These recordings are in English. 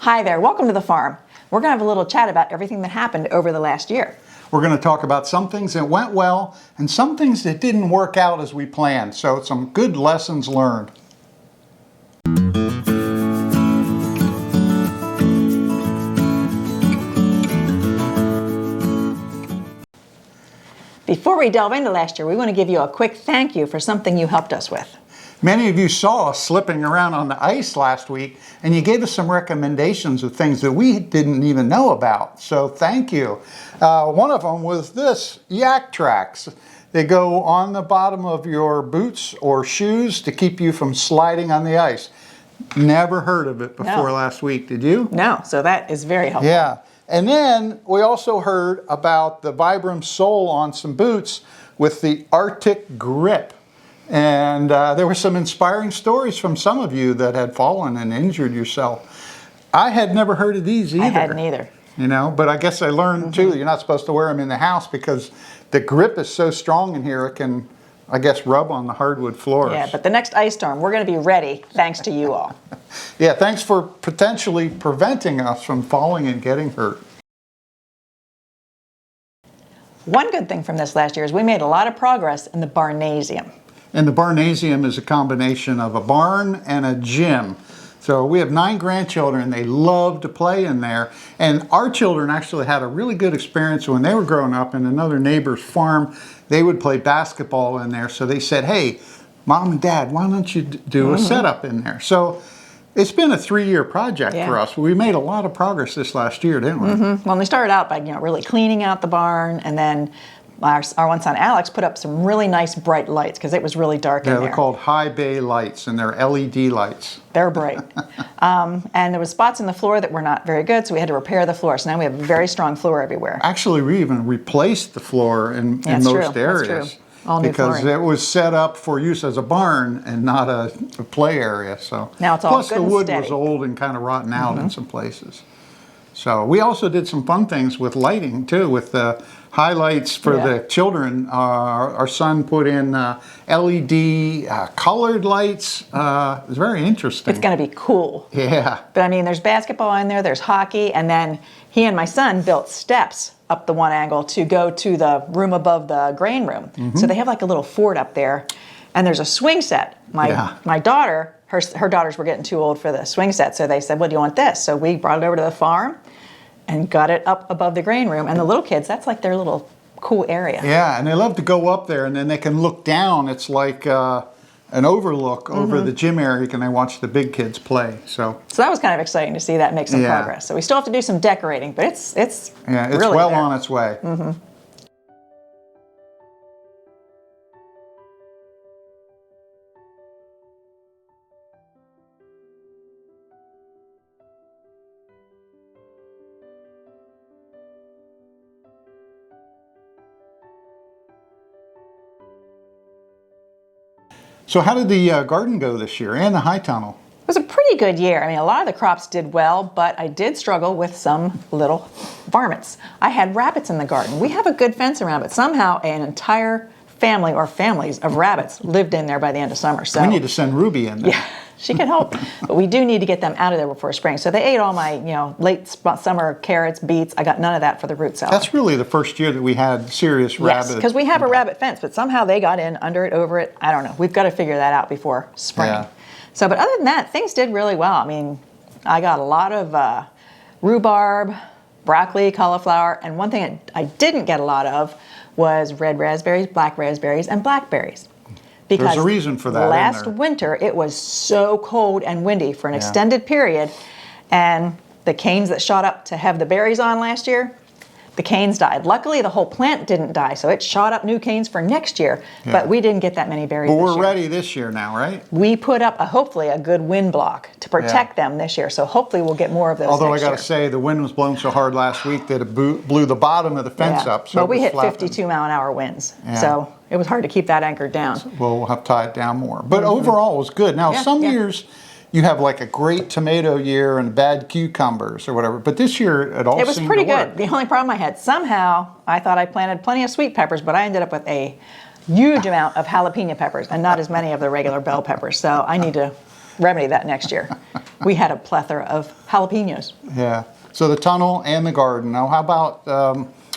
Hi there, welcome to the farm. We're going to have a little chat about everything that happened over the last year. We're going to talk about some things that went well and some things that didn't work out as we planned. So some good lessons learned. Before we delve into last year, we want to give you a quick thank you for something you helped us with. Many of you saw us slipping around on the ice last week, and you gave us some recommendations of things that we didn't even know about. So thank you. One of them was this, yak tracks. They go on the bottom of your boots or shoes to keep you from sliding on the ice. Never heard of it before last week, did you? No, so that is very helpful. Yeah, and then we also heard about the Vibram sole on some boots with the Arctic grip. And there were some inspiring stories from some of you that had fallen and injured yourself. I had never heard of these either. I hadn't either. You know, but I guess I learned too, you're not supposed to wear them in the house because the grip is so strong in here, it can, I guess, rub on the hardwood floors. Yeah, but the next ice storm, we're going to be ready thanks to you all. Yeah, thanks for potentially preventing us from falling and getting hurt. One good thing from this last year is we made a lot of progress in the barnasium. And the barnasium is a combination of a barn and a gym. So we have 9 grandchildren. They love to play in there. And our children actually had a really good experience when they were growing up in another neighbor's farm. They would play basketball in there. So they said, hey, Mom and Dad, why don't you do a setup in there? So it's been a 3-year project for us. We made a lot of progress this last year, didn't we? Well, we started out by really cleaning out the barn, and then our one son Alex put up some really nice bright lights because it was really dark in there. They're called high bay lights, and they're LED lights. They're bright. And there was spots in the floor that were not very good, so we had to repair the floor. So now we have a very strong floor everywhere. Actually, we even replaced the floor in most areas. That's true. All new because flooring. it was set up for use as a barn and not a play area. So now it's all plus good the wood and was old and kind of rotten out in some places. So we also did some fun things with lighting too, with the highlights for the children. Our son put in LED colored lights. It was very interesting. It's going to be cool. Yeah. But I mean, there's basketball in there, there's hockey, and then he and my son built steps up the one angle to go to the room above the grain room. So they have like a little fort up there, and there's a swing set. My daughter, her daughters were getting too old for the swing set, so they said, well, do you want this? So we brought it over to the farm and got it up above the grain room. And the little kids, that's like their little cool area. Yeah, and they love to go up there, and then they can look down. It's like an overlook over the gym area, and they watch the big kids play. So that was kind of exciting to see that make some progress. So we still have to do some decorating, but it's really well there. on its way. So how did the garden go this year and the high tunnel? It was a pretty good year. I mean, a lot of the crops did well, but I did struggle with some little varmints. I had rabbits in the garden. We have a good fence around, but somehow an entire family or families of rabbits lived in there by the end of summer. So we need to send Ruby in there. Yeah, she can help. But we do need to get them out of there before spring. So they ate all my, late summer carrots, beets. I got none of that for the root cellar. That's really the first year that we had serious rabbits. Yes, because we have a rabbit fence, but somehow they got in under it, over it. I don't know. We've got to figure that out before spring. Yeah. So, but other than that, things did really well. I mean, I got a lot of rhubarb, broccoli, cauliflower, and one thing I didn't get a lot of was red raspberries, black raspberries, and blackberries. Because there's a reason for that. Last winter, it was so cold and windy for an extended period, and the canes that shot up to have the berries on last year, the canes died. Luckily, the whole plant didn't die, so it shot up new canes for next year, but we didn't get that many berries this year. But we're ready this year now, right? We put up, hopefully, a good wind block to protect them this year, so hopefully we'll get more of those Although next I got to say, the wind was blowing so hard last week that it blew the bottom of the fence up. So but we hit 52-mile-an-hour winds, so it was hard to keep that anchored down. So we'll have to tie it down more. But overall, it was good. Now, some years you have like a great tomato year and bad cucumbers or whatever. But this year, it all seemed to work. It was pretty good. The only problem I had, somehow, I thought I planted plenty of sweet peppers, but I ended up with a huge amount of jalapeno peppers and not as many of the regular bell peppers. So I need to remedy that next year. We had a plethora of jalapenos. Yeah. So the tunnel and the garden. Now, how about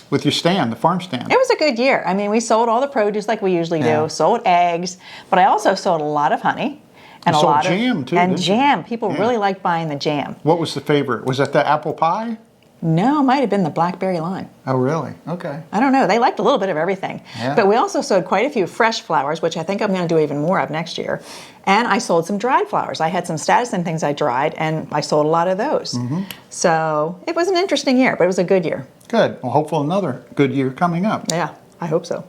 with your stand, the farm stand? It was a good year. I mean, we sold all the produce like we usually do, Yeah. sold eggs, but I also sold a lot of honey. And You a sold lot jam, of, too, and didn't you? jam. People Yeah. really like buying the jam. What was the favorite? Was it the apple pie? No, it might have been the blackberry lime. Oh, really? Okay. I don't know. They liked a little bit of everything. Yeah. But we also sold quite a few fresh flowers, which I think I'm going to do even more of next year. And I sold some dried flowers. I had some status and things I dried, and I sold a lot of those. Mm-hmm. So it was an interesting year, but it was a good year. Good. Well, hopefully another good year coming up. Yeah, I hope so.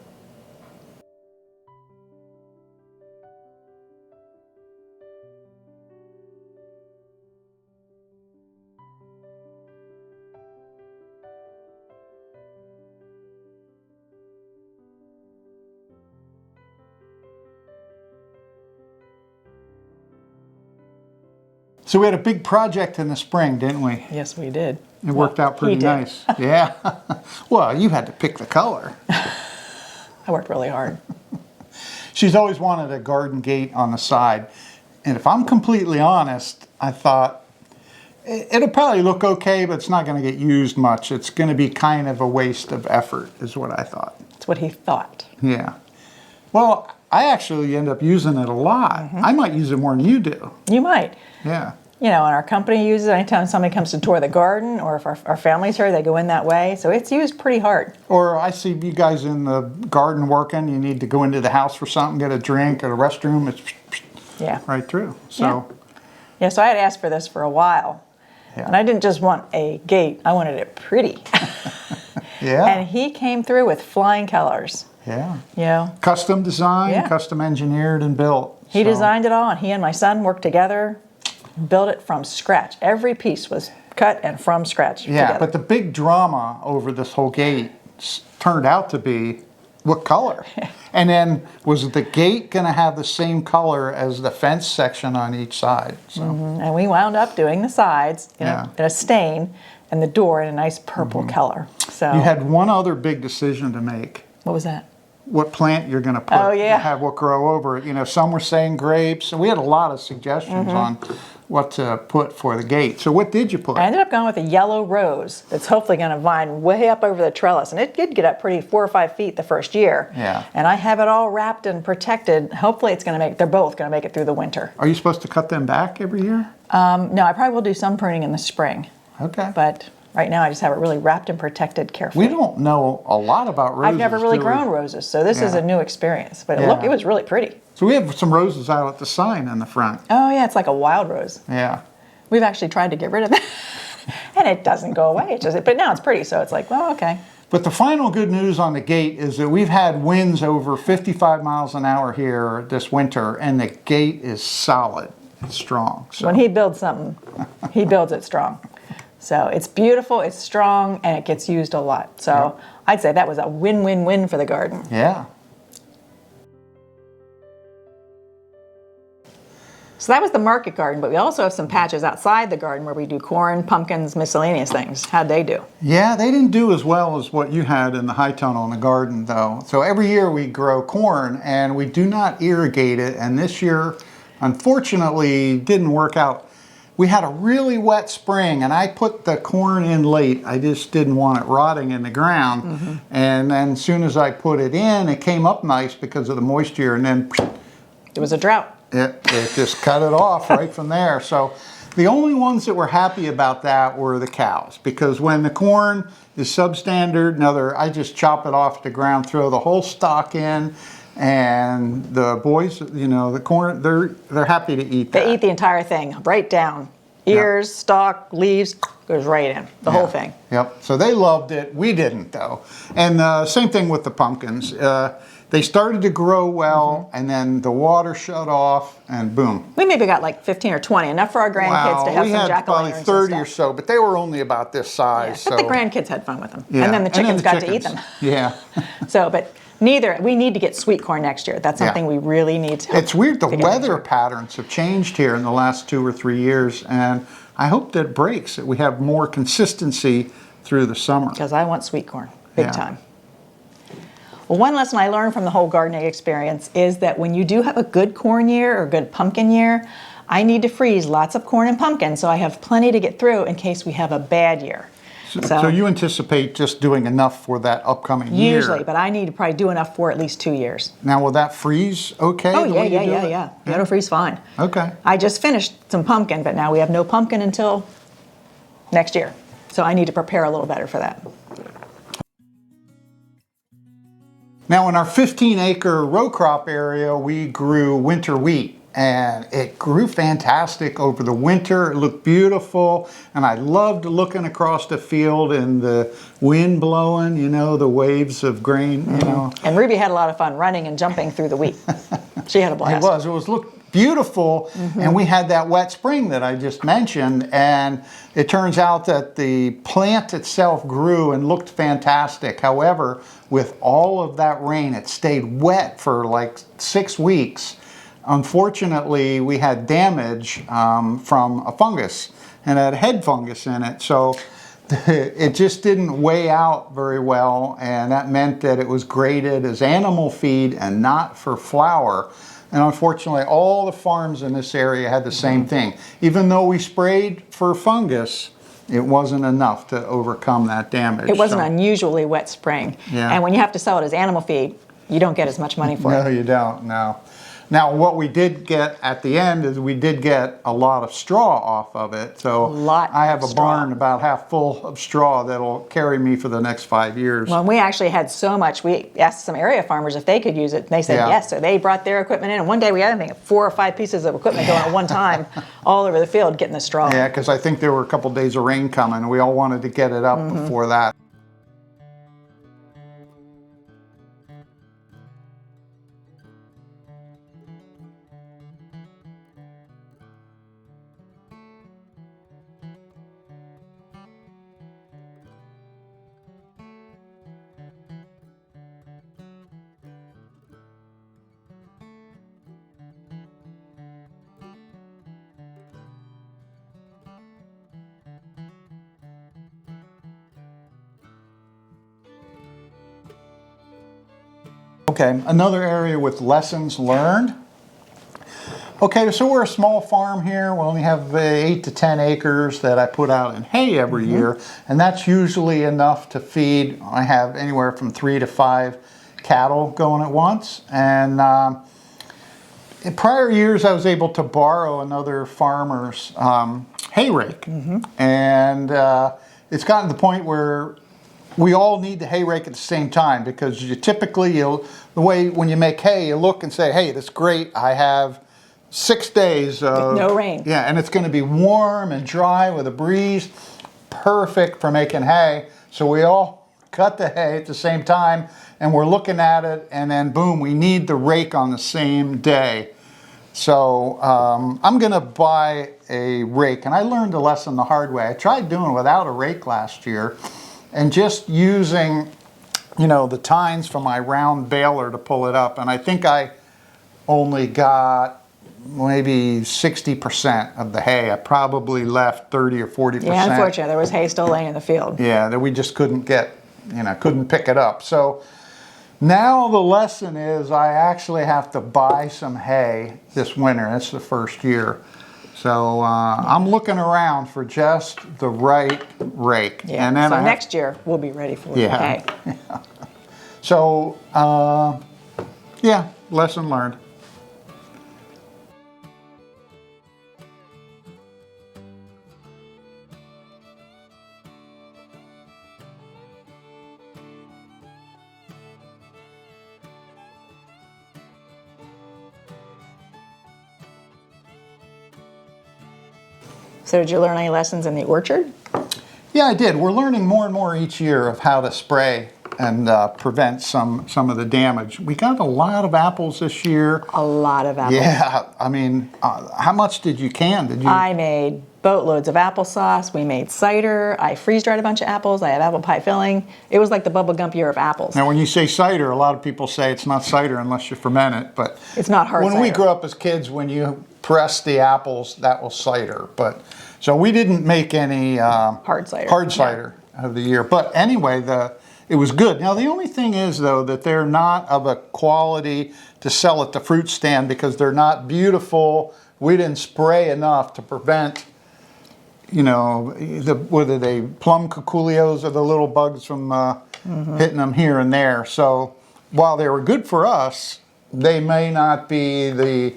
So we had a big project in the spring, didn't we? Yes, we did. It worked out pretty he did. nice. Yeah. Well, you had to pick the color. I worked really hard. She's always wanted a garden gate on the side. And if I'm completely honest, I thought it'll probably look okay, but it's not going to get used much. It's going to be kind of a waste of effort, is what I thought. That's what he thought. Yeah. Well, I actually end up using it a lot. I might use it more than you do. You might. Yeah. You know, and our company uses it anytime somebody comes to tour the garden, or if our family's here, they go in that way. So it's used pretty hard. Or I see you guys in the garden working. You need to go into the house for something, get a drink, at a restroom. It's Yeah. right through. So, Yeah, so I had asked for this for a while. yeah. And I didn't just want a gate, I wanted it pretty. Yeah. And he came through with flying colors. Yeah. You know, Custom designed, Yeah. custom engineered and built. he So, designed it all, and he and my son worked together, built it from scratch. Every piece was cut and from scratch. Yeah, together. but the big drama over this whole gate turned out to be what color? And then was the gate going to have the same color as the fence section on each side? So, And we wound up doing the sides Yeah. in a stain, and the door in a nice purple color. So you had one other big decision to make. what was that? What plant you're going to put, Oh, yeah. have what grow over it. You know, some were saying grapes, and we had a lot of suggestions on what to put for the gate. So what did you put? I ended up going with a yellow rose that's hopefully going to vine way up over the trellis. And it did get up pretty 4 or 5 feet the first year. Yeah. And I have it all wrapped and protected. Hopefully it's going to they're both going to make it through the winter. Are you supposed to cut them back every year? No, I probably will do some pruning in the spring. Okay. But right now I just have it really wrapped and protected carefully. We don't know a lot about roses. I've never really do we? grown roses, so this is Yeah. a new experience. But Yeah. look, it was really pretty. So we have some roses out at the sign in the front. Oh yeah, it's like a wild rose. Yeah. We've actually tried to get rid of that. And it doesn't go away. It's just, but now it's pretty, so it's like, well, okay. But the final good news on the gate is that we've had winds over 55 miles an hour here this winter, and the gate is solid, it's strong. So When he builds something, he builds it strong. So it's beautiful, it's strong, and it gets used a lot. So I'd say that was a win-win-win for the garden. yeah. So that was the market garden, but we also have some patches outside the garden where we do corn, pumpkins, miscellaneous things. How'd they do? Yeah, they didn't do as well as what you had in the high tunnel in the garden, though. So every year we grow corn, and we do not irrigate it. And this year, unfortunately, didn't work out. We had a really wet spring, and I put the corn in late. I just didn't want it rotting in the ground. And then as soon as I put it in, it came up nice because of the moisture, and then It was a drought. it just cut it off right from there. So the only ones that were happy about that were the cows, because when the corn is substandard, I just chop it off the ground, throw the whole stalk in, and the boys, the corn, they're happy to eat that. They eat the entire thing, right down. Ears, stalk, leaves, goes right in, the whole thing. Yep. So they loved it. We didn't, though. And same thing with the pumpkins. They started to grow well, and then the water shut off, and boom. We maybe got like 15 or 20, enough for our grandkids to have we some had probably jack-o'-lanterns 30 and or stuff. so, but they were only about this size. But so the grandkids had fun with them. Yeah. And then the chickens got to eat chickens. them. Yeah. So, but we need to get sweet corn next year. That's something we really need to. It's weird, the to get weather into. patterns have changed here in the last 2 or 3 years, and I hope that breaks, that we have more consistency through the summer. Because I want sweet corn, big Yeah. time. Well, one lesson I learned from the whole gardening experience is that when you do have a good corn year or a good pumpkin year, I need to freeze lots of corn and pumpkin so I have plenty to get through in case we have a bad year. So you anticipate just doing enough for that upcoming year? Usually, but I need to probably do enough for at least 2 years. Now, will that freeze okay? Oh, the yeah, way you do it? yeah. It'll freeze fine. Okay. I just finished some pumpkin, but now we have no pumpkin until next year. So I need to prepare a little better for that. Now, in our 15-acre row crop area, we grew winter wheat. And it grew fantastic over the winter. It looked beautiful. And I loved looking across the field and the wind blowing, you know, the waves of grain, you know. And Ruby had a lot of fun running and jumping through the wheat. She had a blast. It was looked beautiful. And we had that wet spring that I just mentioned. And it turns out that the plant itself grew and looked fantastic. However, with all of that rain, it stayed wet for like 6 weeks. Unfortunately, we had damage from a fungus, and it had head fungus in it, so it just didn't weigh out very well, and that meant that it was graded as animal feed and not for flour. And unfortunately, all the farms in this area had the same thing. Even though we sprayed for fungus, it wasn't enough to overcome that damage. It was an unusually wet spring. Yeah. And when you have to sell it as animal feed, you don't get as much money for it. No, you don't, no. Now, what we did get at the end is we did get a lot of straw off of it. So I have a barn about half full of straw that'll carry me for the next 5 years. Well, we actually had so much, we asked some area farmers if they could use it, and they said yes. So they brought their equipment in, and one day we had, I think, 4 or 5 pieces of equipment going at one time all over the field getting the straw. Yeah, because I think there were a couple days of rain coming, and we all wanted to get it up before that. Okay, another area with lessons learned. Okay, so we're a small farm here. We only have 8 to 10 acres that I put out in hay every year, and that's usually enough to feed. I have anywhere from 3 to 5 cattle going at once. And in prior years, I was able to borrow another farmer's hay rake, and it's gotten to the point where we all need the hay rake at the same time, because you typically, the way when you make hay, you look and say, hey, that's great. I have 6 days of no rain. Yeah, and it's going to be warm and dry with a breeze. Perfect for making hay. So we all cut the hay at the same time, and we're looking at it, and then boom, we need the rake on the same day. So I'm going to buy a rake, and I learned a lesson the hard way. I tried doing it without a rake last year, and just using, you know, the tines from my round baler to pull it up. And I think I only got maybe 60% of the hay. I probably left 30 or 40%. Yeah, unfortunately, there was hay still laying in the field. Yeah, that we just couldn't get, you know, couldn't pick it up. So now the lesson is I actually have to buy some hay this winter. That's the first year. So I'm looking around for just the right rake. Yeah. And then so next year we'll be ready for hay. So yeah, lesson learned. So did you learn any lessons in the orchard? Yeah, I did. We're learning more and more each year of how to spray and prevent some of the damage. We got a lot of apples this year. A lot of apples. Yeah, I mean, how much did you can? Did you? I made boatloads of applesauce. We made cider. I freeze-dried a bunch of apples. I have apple pie filling. It was like the Bubba Gump year of apples. Now, when you say cider, a lot of people say it's not cider unless you ferment it, but it's not hard cider. When we grew up as kids, when you pressed the apples, that was cider. But so we didn't make any hard cider of the year. But anyway, it was good. Now, the only thing is, though, that they're not of a quality to sell at the fruit stand because they're not beautiful we didn't spray enough to prevent, you know, whether they plum cuculios or the little bugs from hitting them here and there. So while they were good for us, they may not be the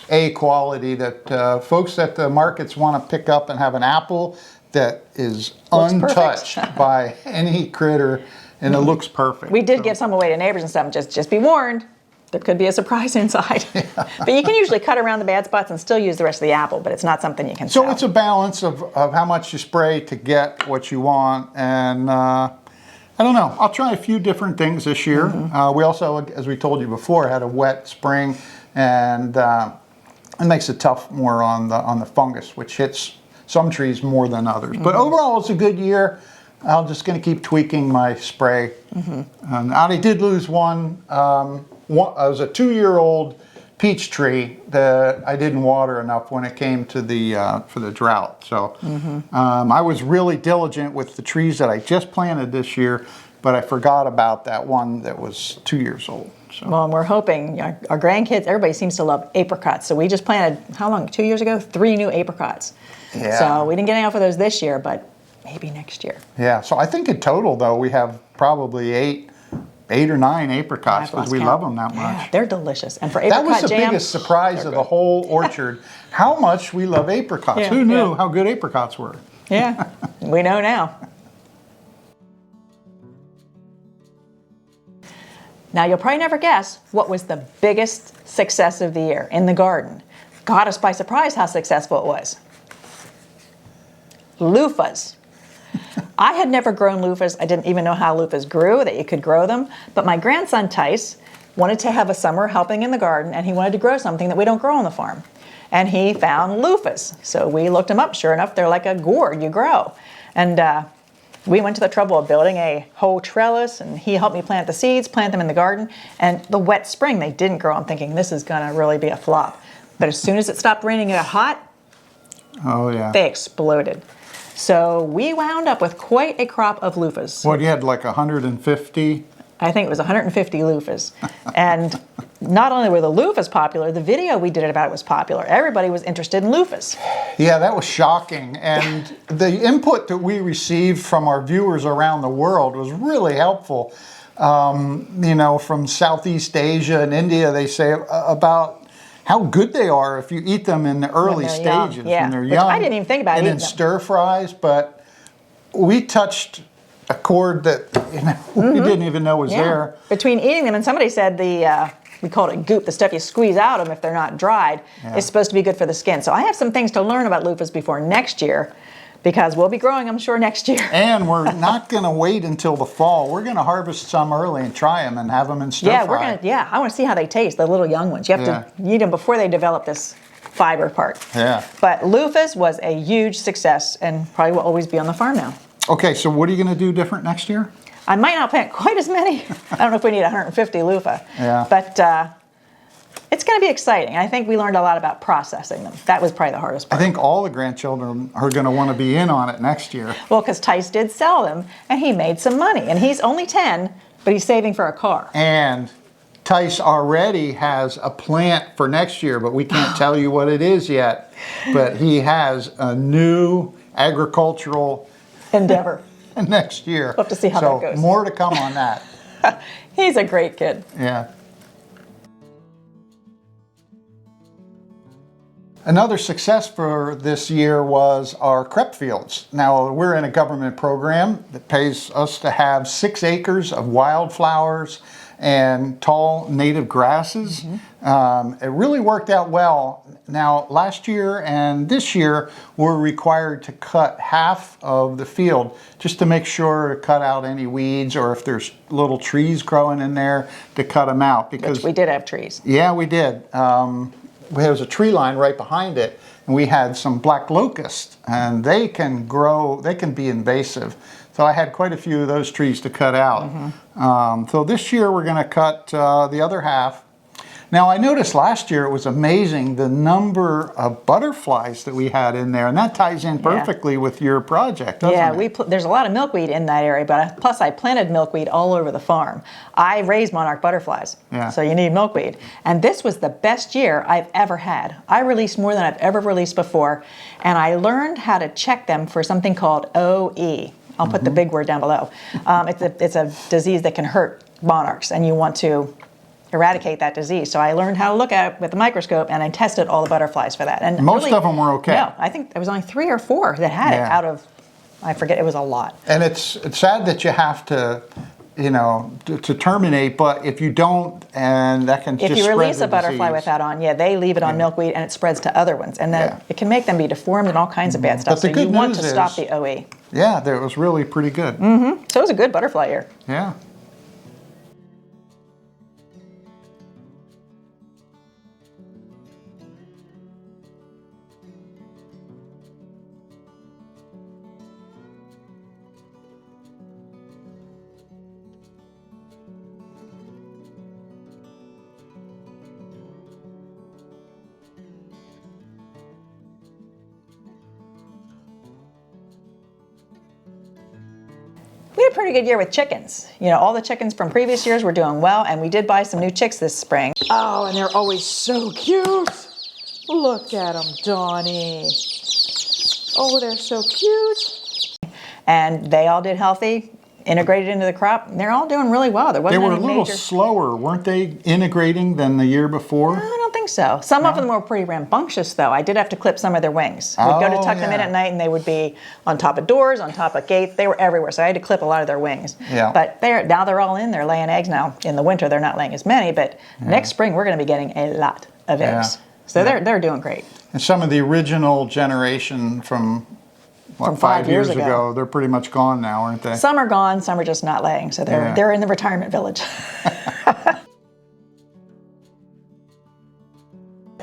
A quality that folks at the markets want to pick up and have an apple that is untouched by any critter, and it looks perfect. We did give some away to neighbors and stuff. Just be warned, there could be a surprise inside. But you can usually cut around the bad spots and still use the rest of the apple, but it's not something you can sell. So it's a balance of how much you spray to get what you want, and I don't know. I'll try a few different things this year. We also, as we told you before, had a wet spring, and it makes it tough more on the fungus, which hits some trees more than others. But overall, it's a good year. I'm just going to keep tweaking my spray. And I did lose one. It was a 2-year-old peach tree that I didn't water enough when it came to for the drought. So I was really diligent with the trees that I just planted this year, but I forgot about that one that was 2 years old. So. Well, and we're hoping, our grandkids, everybody seems to love apricots. So we just planted, how long, 2 years ago? 3 new apricots. Yeah. So we didn't get enough of those this year, but maybe next year. Yeah, so I think in total, though, we have probably eight or nine apricots because we love them that much. Yeah, they're delicious. And for apricot that was the jam, biggest surprise of the whole orchard, how much we love apricots. Yeah, Who knew how good apricots were? Yeah, we know now. Now, you'll probably never guess what was the biggest success of the year in the garden. Got us by surprise how successful it was. Loofahs. I had never grown loofahs. I didn't even know how loofahs grew, that you could grow them. But my grandson, Tice, wanted to have a summer helping in the garden, and he wanted to grow something that we don't grow on the farm. And he found loofahs. So we looked them up. Sure enough, they're like a gourd you grow. And we went to the trouble of building a whole trellis, and he helped me plant the seeds, plant them in the garden. And the wet spring, they didn't grow. I'm thinking, this is going to really be a flop. But as soon as it stopped raining and got hot, they exploded. So we wound up with quite a crop of loofahs. What, you had like 150? I think it was 150 loofahs. And not only were the loofahs popular, the video we did about it was popular. Everybody was interested in loofahs. Yeah, that was shocking. And the input that we received from our viewers around the world was really helpful. You know, from Southeast Asia and India, they say about how good they are if you eat them in the early stages, when they're young. I didn't even think about eating them. And in stir fries, but we touched a chord that we didn't even know was there. Between eating them, and somebody said we called it goop, the stuff you squeeze out of them if they're not dried, is supposed to be good for the skin. So I have some things to learn about loofahs before next year, because we'll be growing them, sure, next year. And we're not going to wait until the fall. We're going to harvest some early and try them and have them in stir fry. I want to see how they taste, the little young ones. You have to eat them before they develop this fiber part. Yeah. But loofahs was a huge success and probably will always be on the farm now. Okay, so what are you going to do different next year? I might not plant quite as many. I don't know if we need 150 loofah. Yeah. But it's going to be exciting. I think we learned a lot about processing them. That was probably the hardest part. I think all the grandchildren are going to want to be in on it next year. Well, because Tice did sell them, and he made some money. And he's only 10, but he's saving for a car. And Tice already has a plant for next year, but we can't tell you what it is yet. But he has a new agricultural endeavor next year. We'll have to see how that goes. So more to come on that. He's a great kid. Yeah. Another success for this year was our crepe fields. Now, we're in a government program that pays us to have 6 acres of wildflowers and tall native grasses. It really worked out well. Now, last year and this year, we're required to cut half of the field just to make sure to cut out any weeds, or if there's little trees growing in there, to cut them out. Because which we did have trees. Yeah, we did. There was a tree line right behind it, and we had some black locusts, and they can grow, they can be invasive. So I had quite a few of those trees to cut out. So this year we're going to cut the other half. Now I noticed last year it was amazing the number of butterflies that we had in there, and that ties in perfectly with your project, doesn't it? There's a lot of milkweed in that area, but plus I planted milkweed all over the farm. I raised monarch butterflies, so you need milkweed. And this was the best year I've ever had. I released more than I've ever released before, and I learned how to check them for something called OE. I'll put the big word down below. It's a disease that can hurt monarchs, and you want to eradicate that disease. So I learned how to look at it with a microscope, and I tested all the butterflies for that. And most of them were okay. No, I think there was only 3 or 4 that had it out of, I forget, it was a lot. And it's sad that you have to, you know, to terminate, but if you don't, and that can just if you spread release the a butterfly disease. with that on, they leave it on milkweed and it spreads to other ones, and then it can make them be deformed and all kinds of bad stuff. But the so good you want news to stop is- the OE. Yeah, that was really pretty good. So it was a good butterfly year. Yeah. We had a pretty good year with chickens. You know, all the chickens from previous years were doing well, and we did buy some new chicks this spring. Oh, and they're always so cute. Look at them, Donnie. Oh, they're so cute. And they all did healthy, integrated into the crop. And they're all doing really well. There They wasn't were a any little major... slower, weren't they, integrating than the year before? I don't think so. Some of them were pretty rambunctious, though. I did have to clip some of their wings. We'd go to tuck them in at night, and they would be on top of doors, on top of gates. They were everywhere, so I had to clip a lot of their wings. Yeah. But now they're all in. They're laying eggs now. In the winter, they're not laying as many, but next spring, we're going to be getting a lot of eggs. So they're doing great. And some of the original generation from, what, From 5 years ago. they're pretty much gone now, aren't they? Some are gone, some are just not laying, so they're in the retirement village.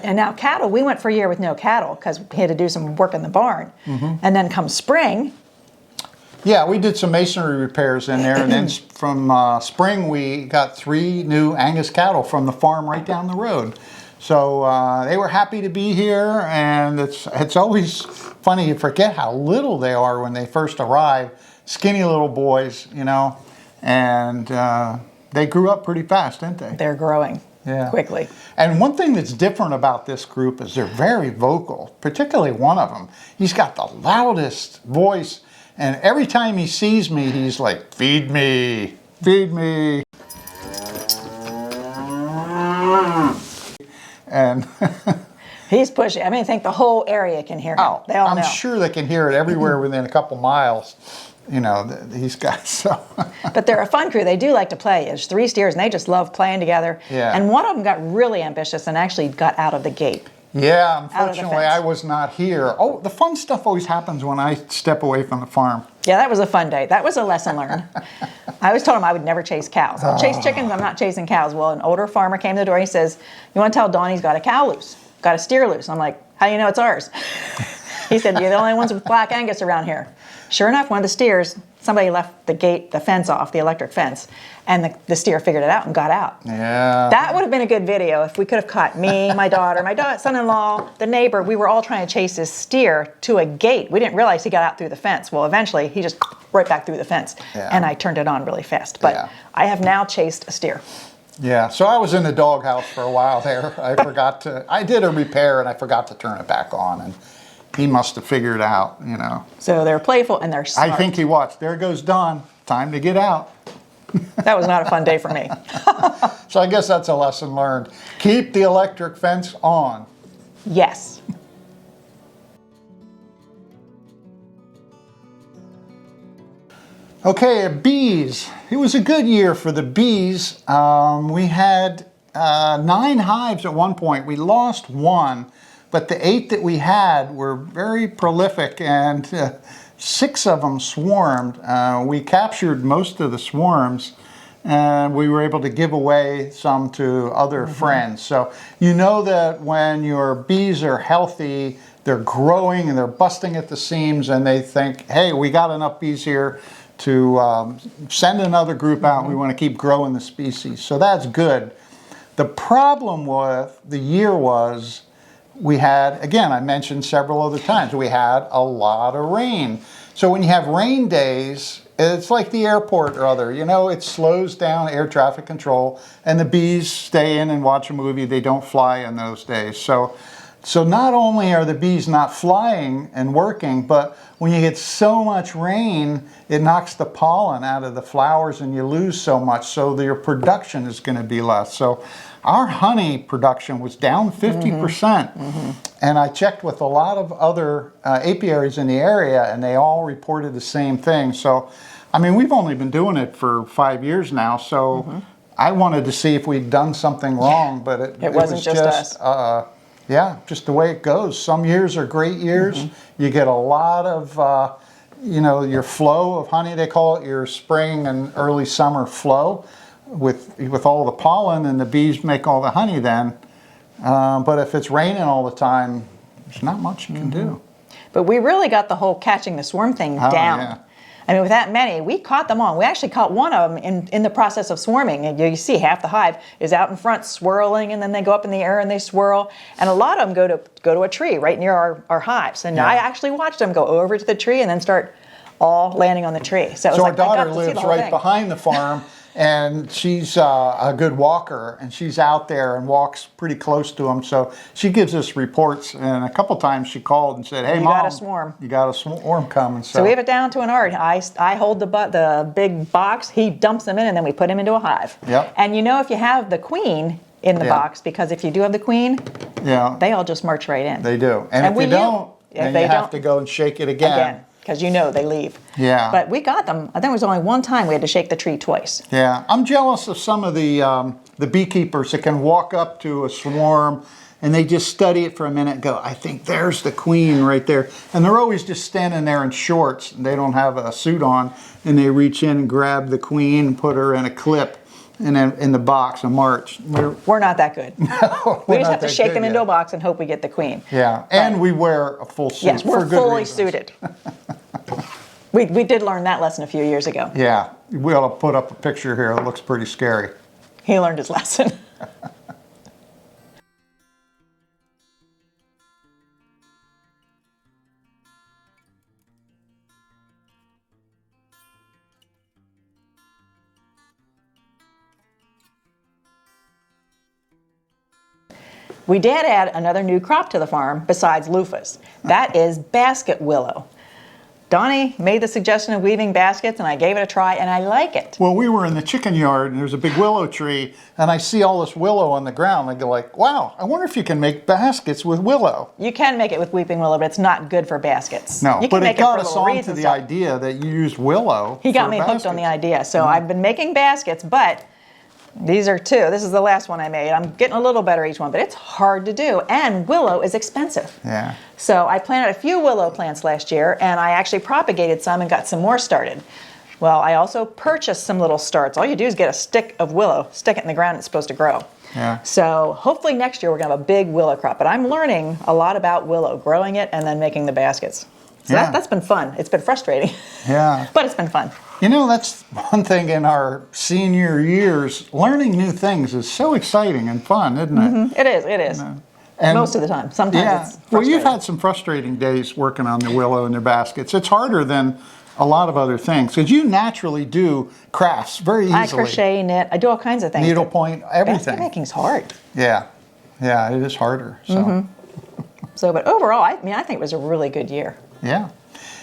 And now cattle, we went for a year with no cattle because we had to do some work in the barn. And then come spring. Yeah, we did some masonry repairs in there, and then from spring we got 3 new Angus cattle from the farm right down the road. So they were happy to be here, and it's always funny, you forget how little they are when they first arrive. Skinny little boys, you know, and they grew up pretty fast, didn't they? They're growing quickly. And one thing that's different about this group is they're very vocal, particularly one of them. He's got the loudest voice, and every time he sees me, he's like, "Feed me, feed me." And He's pushing. I mean, I think the whole area can hear him. They all know. I'm sure they can hear it everywhere within a couple miles. You know, these guys. So. But they're a fun crew. They do like to play. There's 3 steers, and they just love playing together. Yeah. And one of them got really ambitious and actually got out of the gate. Yeah, unfortunately, fence. I was not here. Oh, the fun stuff always happens when I step away from the farm. Yeah, that was a fun day. That was a lesson learned. I always told him I would never chase cows. I'll chase chickens, I'm not chasing cows. Well, an older farmer came to the door. He says, "You want to tell Dawn he's got a cow loose, got a steer loose?" I'm like, "How do you know it's ours?" He said, "You're the only ones with black Angus around here." Sure enough, one of the steers, somebody left the fence off, the electric fence, and the steer figured it out and got out. Yeah. That would have been a good video if we could have caught me, my daughter, son-in-law, the neighbor. We were all trying to chase this steer to a gate. We didn't realize he got out through the fence. Well, eventually, he just right back through the fence, and I turned it on really fast. But I have now chased a steer. Yeah, so I was in the doghouse for a while there. I did a repair and I forgot to turn it back on, and he must have figured out, you know. So they're playful and they're smart. I think he watched. There goes Don. Time to get out. That was not a fun day for me. So I guess that's a lesson learned. Keep the electric fence on. Yes. Okay, bees. It was a good year for the bees. We had 9 hives at one point. We lost 1, but the 8 that we had were very prolific, and 6 of them swarmed. We captured most of the swarms, and we were able to give away some to other friends. So you know that when your bees are healthy, they're growing and they're busting at the seams, and they think, hey, we got enough bees here to send another group out. We want to keep growing the species. So that's good. The problem with the year was we had, again, I mentioned several other times, we had a lot of rain. So when you have rain days, it's like the airport or other, you know, it slows down air traffic control, and the bees stay in and watch a movie. They don't fly in those days. So not only are the bees not flying and working, but when you get so much rain, it knocks the pollen out of the flowers and you lose so much. So your production is going to be less. So our honey production was down 50%. And I checked with a lot of other apiaries in the area, and they all reported the same thing. So, I mean, we've only been doing it for 5 years now. So I wanted to see if we'd done something wrong, but it wasn't was just us. Yeah, just the way it goes. Some years are great years. You get a lot of, you know, your flow of honey, they call it, your spring and early summer flow with all the pollen, and the bees make all the honey then. But if it's raining all the time, there's not much you can do. But we really got the whole catching the swarm thing down. Yeah. I mean, with that many, we caught them all. We actually caught one of them in the process of swarming. And you see half the hive is out in front swirling, and then they go up in the air and they swirl. And a lot of them go to a tree right near our hives. And I actually watched them go over to the tree and then start all landing on the tree. So, it was So like, our I got daughter to see the lives whole right thing. behind the farm, and she's a good walker, and she's out there and walks pretty close to them. So she gives us reports, and a couple times she called and said, "Hey, You Mom, got a swarm. You got a swarm coming." So we have it down to an art. I hold the big box. He dumps them in, and then we put him into a hive. Yep. And you know, if you have the queen in the box, because if you do have the queen, they all just march right in. They do. And if we you don't, then you have don't- to go and shake it again. Because you know they leave. Yeah. But we got them. I think it was only one time we had to shake the tree twice. Yeah, I'm jealous of some of the beekeepers that can walk up to a swarm and they just study it for a minute and go, I think there's the queen right there. And they're always just standing there in shorts, and they don't have a suit on, and they reach in and grab the queen and put her in a clip and then in the box and march. We're not that good. No, We just have to shake them into a box and hope we get the queen. Yeah, and we wear a full suit. Yes, we're for good fully reasons. suited. We did learn that lesson a few years ago. Yeah, we ought to put up a picture here. It looks pretty scary. He learned his lesson. We did add another new crop to the farm besides loofahs. That is basket willow. Donnie made the suggestion of weaving baskets, and I gave it a try, and I like it. Well, we were in the chicken yard, and there's a big willow tree, and I see all this willow on the ground. I go like, wow, I wonder if you can make baskets with willow. You can make it with weeping willow, but it's not good for baskets. No, you can but make it got for us little on wreaths to and the stuff. idea that you use willow. He got for me hooked on the baskets. idea. So I've been making baskets, but these are two. This is the last one I made. I'm getting a little better each one, but it's hard to do. And willow is expensive. Yeah. So I planted a few willow plants last year, and I actually propagated some and got some more started. Well, I also purchased some little starts. All you do is get a stick of willow, stick it in the ground, it's supposed to grow. Yeah. So hopefully next year we're going to have a big willow crop. But I'm learning a lot about willow, growing it and then making the baskets. So Yeah. that's been fun. It's been frustrating, Yeah. but it's been fun. You know, that's one thing in our senior years. Learning new things is so exciting and fun, isn't it? It is, it is. And- Most of the time. Sometimes Yeah. it's Well, frustrating. you've had some frustrating days working on the willow and the baskets. It's harder than a lot of other things because you naturally do crafts very easily. I crochet, knit. I do all kinds of things. Needlepoint, everything. Basket making's hard. Yeah. Yeah, it is harder. So, So, but overall, I think it was a really good year. yeah.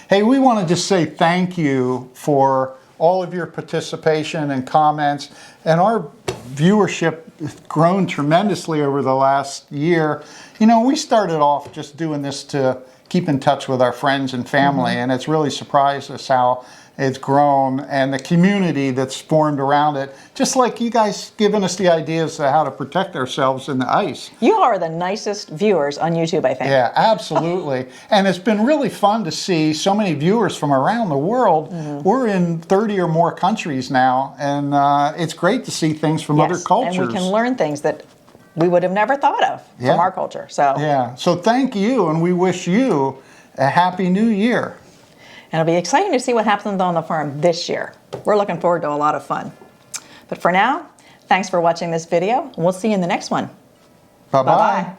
Hey, we want to just say thank you for all of your participation and comments. And our viewership has grown tremendously over the last year. You know, we started off just doing this to keep in touch with our friends and family, and it's really surprised us how it's grown and the community that's formed around it. Just like you guys giving us the ideas of how to protect ourselves in the ice. You are the nicest viewers on YouTube, I think. Yeah, absolutely. And it's been really fun to see so many viewers from around the world. We're in 30 or more countries now, and it's great to see things from other Yes, cultures. and we can learn things that we would have never thought of Yeah. from our culture. So, Yeah, so thank you, and we wish you a happy new year. and it'll be exciting to see what happens on the farm this year. We're looking forward to a lot of fun. But for now, Thanks for watching this video. We'll see you in the next one. Bye-bye. Bye-bye.